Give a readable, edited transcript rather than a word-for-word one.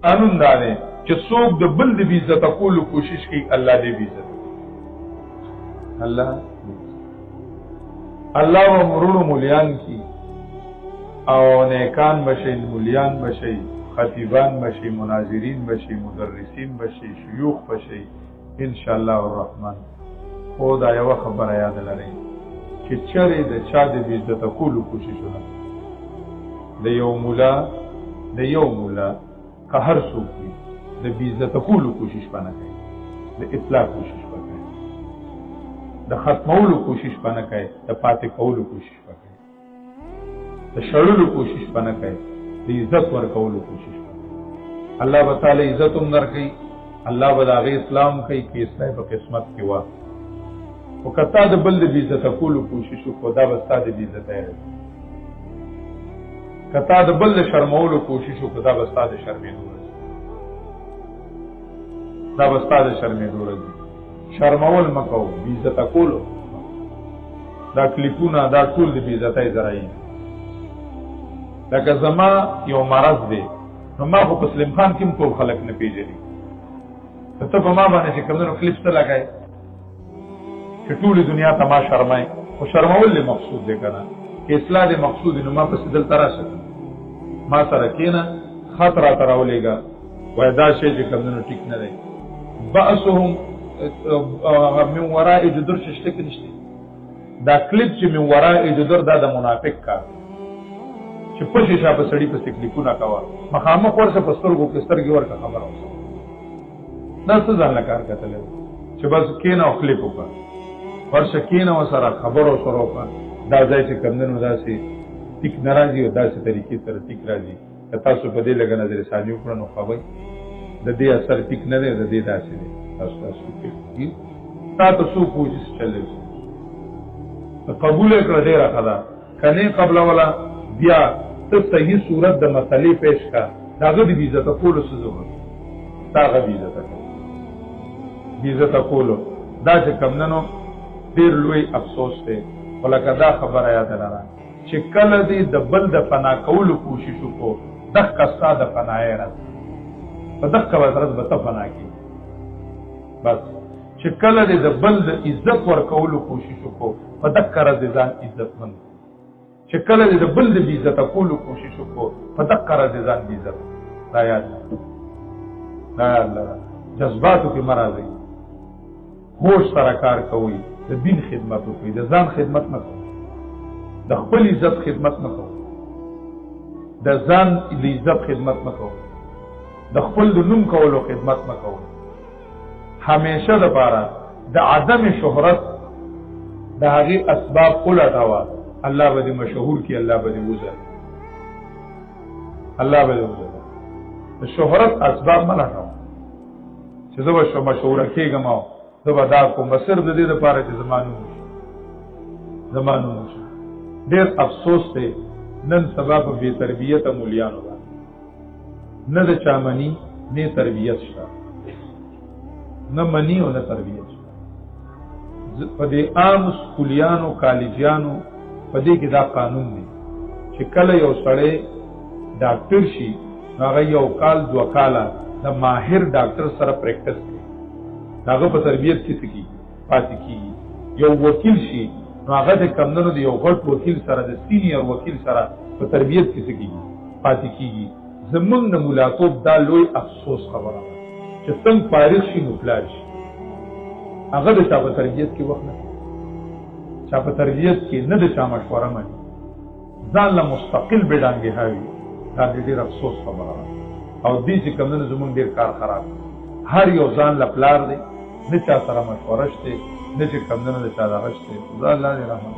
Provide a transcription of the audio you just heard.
قانون دا دی چې څوک د بل د بې عزته کولو کوشش کوي الله دې بې عزته الله و مرونو مولیان کی او نیکان بشي مولیان بشي خطیبان بشي مناظرین بشي مدرسین بشي شيوخ بشي ان شاء الله الرحمن. خو دا یو خبره یاد لرئ چې چرې د چا د بې عزته کولو کوششونه د یو مولا که هر څوک وي د بې عزته کولو کوشش پنه کوي، د اصلاح کوشش پنه کوي، د ختمولو کوشش پنه کوي، د پاتې کولو کوشش پنه کوي، د شړلو کوشش پنه کوي، د عزت ورکولو کوشش پنه کوي. الله به تعالی عزت هم درکوي، الله به د هغې اسلام کوي که اصلاح په قسمت کې وه. خو که تا د بل د بې عزته کولو کوشش وکړو دا به ستا د بې عزتۍ راځي. که تا د بل د شرمولو کوشش وکړو دا به ستا د شرمېدو راځي. شرمول مه کوو، بې عزته کولو دا کلیپونه دا ټول د بې عزتۍ ذرایع. لکه زما یو مرض دی نو ما خو په سلیم خان کې هم ټول خلک نه پېژني. ته په ما باندې چې کوم کلیپ ته لګای چې ټولې دنیا ته ما شرمای، خو شرمول دې مقصود دی که نه؟ که اصلاح دې مقصود دی نو ما پسې دلته راشه، ما سره کښېنه، خط راته راولېږه، وایي دا شی چې کوم ټیک نه دی. بأسهم من وراء جدر شته کې نشته. دا کلیپ چې من وراء جدر دا د منافق کار چې پښې شاپه سړی پسې کلیپونه کوه، مخامخ ورشه په سترګو کې سترګې ورکړه خبره اوسه. دا څه ځان له کار کتلی چې بس کښېنه او کلیپ وکړه، ورشه کښېنه ورسره خبره ورسره وکړه. دا ځای چې کوم دی نو داسې ټیک نه راځي او داسې طریقې سره ټیک راځي. که تاسو په دې لږه نظر ثاني وکړه نو ښه د دې اثر ټیک نه دی، د دې داسې دی. تا ته څوک وایي چې چلې قبول یې کړه ډېره ښه ده، که نه قبلوله بیا ته صحیح صورت د مسلې پیش کړه. د هغه د بې عزته کولو څه ضرورت د هغه بې عزته کولو دا چې کوم نه نو ډېر لوی افسوس دی. خو لکه دا خبره یاد لره چې کله دې د بل د فنا کولو کوشش وکړو دقه ستا د فنایې راځي، په دقه ورځ به ته فنا کړي. بس چې کله دې د بل د عزت ورکولو کوشش وکړو په دقه ورځ ځان عزتمند، چې کله دې د بل د بې عزته کولو کوشش وکړو په دقه ورځ ځان بې عزت. دا یاد لره جذباتو کې مه راځئ، هوش سره کار کوئ، د دین خدمت وکړئ، د ځان خدمت نه کوئ، د خپل عزت خدمت نه کوئ، د ځان د عزت خدمت نه کوئ، د خپل د نوم کولو خدمت نه کوئ. همیشه دپاره د عدم شهرت د هغې اسباب ولټوه، الله به دې مشهور کړي، الله به دې وځلي، د شهرت اسباب مه لټوه چې زه به مشهوره کېږم او زه به دا کوم، به صرف د دې دپاره چې زما نوم وشي. ډېر افسوس دی نن سبا په بې تربیته مولیانو باندې نه د چا مني نه تربیت شته، نه مني او نه تربیت شته. په دې عام سکولیانو کالجیانو په دې کې دا قانون دی چې کله یو سړی ډاکټر شي نو هغه یو کال 2 کاله د ماهر ډاکټر سره پریکټس کوي، هغه په تربیت کې څه کېږي پاتې کېږي. یو وکیل شي نو هغه د کمدنو د یو غټ وکیل سره د سینیر وکیل سره په تربیت کې څه کېږي پاتې کېږي. زمونږ د ملاقات دا لوی افسوس خبره ده چې څنګه فارغ شي نو پلار شي، هغه د چا په تربیت کې وخت نه کوي، چا په تربیت کې نه د چا مشوره مني، ځان له مستقل بډانګې هاوي. دا ډېر افسوس خبره ده او دې چې کمدنو زمونږ ډېر کار خراب دی. هر یو ځان له پلار دی، نه چا سره مشوره شته، نه چې کمدنو د چا دغه شته. خدا الله دې رحمت